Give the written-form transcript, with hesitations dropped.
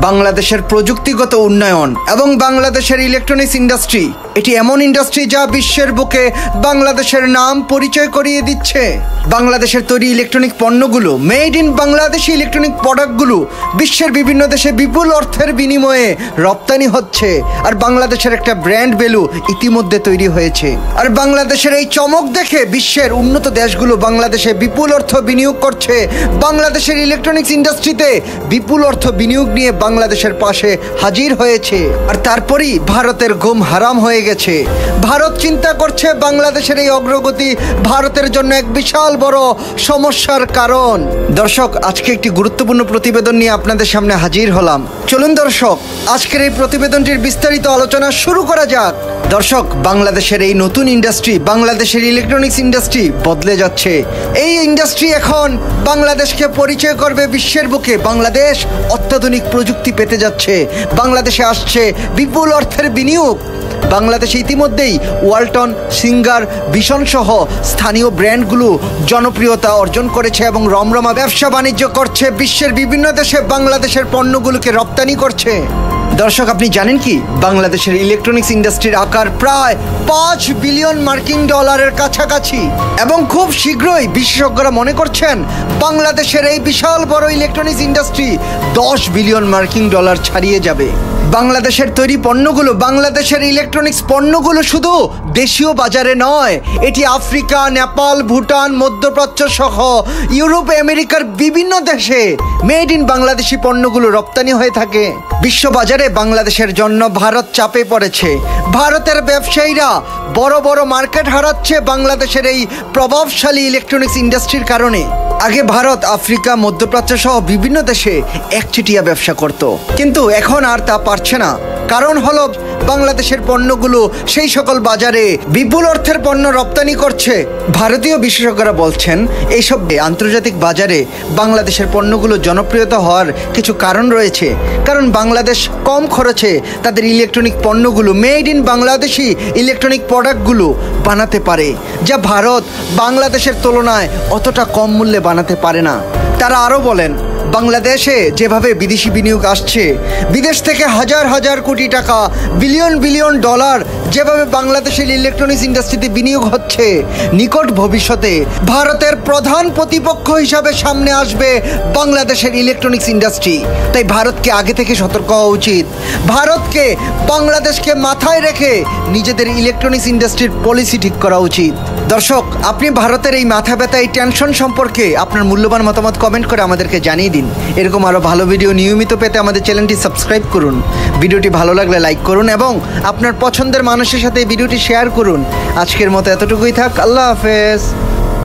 বাংলাদেশের প্রযুক্তিগত উন্নয়ন এবং বাংলাদেশের ইলেকট্রনিক্স ইন্ডাস্ট্রি এটি এমন ইন্ডাস্ট্রি যা বিশ্বের বুকে বাংলাদেশের নাম পরিচয় করিয়ে দিচ্ছে। বাংলাদেশের তৈরি ইলেকট্রনিক পণ্যগুলো, মেড ইন বাংলাদেশি ইলেকট্রনিক প্রোডাক্টগুলো বিশ্বের বিভিন্ন দেশে বিপুল অর্থের বিনিময়ে রপ্তানি হচ্ছে। আর বাংলাদেশের একটা ব্র্যান্ড ভ্যালু ইতিমধ্যে তৈরি হয়েছে। আর বাংলাদেশের এই চমক দেখে বিশ্বের উন্নত দেশগুলো বাংলাদেশে বিপুল অর্থ বিনিয়োগ করছে। বাংলাদেশের ইলেকট্রনিক্স ইন্ডাস্ট্রিতে বিপুল অর্থ বিনিয়োগ নিয়ে বাংলাদেশের পাশে হাজির হয়েছে। আর তারপরই ভারতের ঘুম হারাম হয়ে গেছে। ভারত চিন্তা করছে বাংলাদেশের এই অগ্রগতি ভারতের জন্য এক বিশাল বড় সমস্যার কারণ। দর্শক, আজকে একটি গুরুত্বপূর্ণ প্রতিবেদন নিয়ে আপনাদের সামনে হাজির হলাম। চলুন দর্শক, আজকের এই প্রতিবেদনটির বিস্তারিত আলোচনা শুরু করা যাক। দর্শক, বাংলাদেশের এই নতুন ইন্ডাস্ট্রি, বাংলাদেশের ইলেকট্রনিক্স ইন্ডাস্ট্রি বদলে যাচ্ছে। এই ইন্ডাস্ট্রি এখন বাংলাদেশকে পরিচয় করবে বিশ্বের বুকে। বাংলাদেশ অত্যাধুনিক প্রযুক্তি পেতে যাচ্ছে। বাংলাদেশে আসছে বিপুল অর্থের বিনিয়োগ। বাংলাদেশে ইতিমধ্যেই ওয়ালটন, সিঙ্গার, ভিশন সহ স্থানীয় ব্র্যান্ডগুলো জনপ্রিয়তা অর্জন করেছে এবং রমরমা ব্যবসা বাণিজ্য করছে। বিশ্বের বিভিন্ন দেশে বাংলাদেশের পণ্যগুলোকে রপ্তানি করছে। দর্শক, আপনি জানেন কি বাংলাদেশের ইলেকট্রনিক্স ইন্ডাস্ট্রির আকার প্রায় 5 বিলিয়ন মার্কিন ডলারের কাছাকাছি এবং খুব শীঘ্রই বিশেষজ্ঞরা মনে করছেন বাংলাদেশের এই বিশাল বড় ইলেকট্রনিক্স ইন্ডাস্ট্রি 10 বিলিয়ন মার্কিন ডলার ছাড়িয়ে যাবে। বাংলাদেশের তৈরি পণ্যগুলো, বাংলাদেশের ইলেকট্রনিক্স পণ্যগুলো শুধু দেশীয় বাজারে নয়, এটি আফ্রিকা, নেপাল, ভুটান, মধ্যপ্রাচ্য সহ ইউরোপ, আমেরিকার বিভিন্ন দেশে মেড ইন বাংলাদেশি পণ্যগুলো রপ্তানি হয়ে থাকে। বিশ্ববাজারে বাংলাদেশের জন্য ভারত চাপে পড়েছে। ভারতের ব্যবসায়ীরা বড় বড় মার্কেট হারাচ্ছে বাংলাদেশের এই প্রভাবশালী ইলেকট্রনিক্স ইন্ডাস্ট্রির কারণে। আগে ভারত আফ্রিকা, মধ্যপ্রাচ্য সহ বিভিন্ন দেশে একচেটিয়া ব্যবসা করত, কিন্তু এখন আর তা পারছে না। কারণ হলো বাংলাদেশের পণ্যগুলো সেই সকল বাজারে বিপুল অর্থের পণ্য রপ্তানি করছে। ভারতীয় বিশেষজ্ঞরা বলছেন এইসব আন্তর্জাতিক বাজারে বাংলাদেশের পণ্যগুলো জনপ্রিয়তা হওয়ার কিছু কারণ রয়েছে। কারণ বাংলাদেশ কম খরচে তাদের ইলেকট্রনিক পণ্যগুলো, মেড ইন বাংলাদেশি ইলেকট্রনিক প্রোডাক্টগুলো বানাতে পারে, যা ভারত বাংলাদেশের তুলনায় অতটা কম মূল্যে বানাতে পারে না। তারা আরও বলেন, বাংলাদেশে যেভাবে বিদেশি বিনিয়োগ আসছে, বিদেশ থেকে হাজার হাজার কোটি টাকা, বিলিয়ন বিলিয়ন ডলার যেভাবে বাংলাদেশের ইলেকট্রনিক্স ইন্ডাস্ট্রিতে বিনিয়োগ হচ্ছে, নিকট ভবিষ্যতে ভারতের প্রধান প্রতিপক্ষ হিসাবে সামনে আসবে বাংলাদেশের ইলেকট্রনিক্স ইন্ডাস্ট্রি। তাই ভারতকে আগে থেকে সতর্ক হওয়া উচিত। ভারতকে বাংলাদেশকে মাথায় রেখে নিজেদের ইলেকট্রনিক্স ইন্ডাস্ট্রির পলিসি ঠিক করা উচিত। দর্শক, আপনি ভারতের এই মাথা ব্যথা, এই টেনশন সম্পর্কে আপনার মূল্যবান মতামত কমেন্ট করে আমাদেরকে জানিয়ে দিন। এরকম আরও ভালো ভিডিও নিয়মিত পেতে আমাদের চ্যানেলটি সাবস্ক্রাইব করুন। ভিডিওটি ভালো লাগলে লাইক করুন এবং আপনার পছন্দের মানুষের সাথে এই ভিডিওটি শেয়ার করুন। আজকের মতো এতটুকুই থাক। আল্লাহ হাফেজ।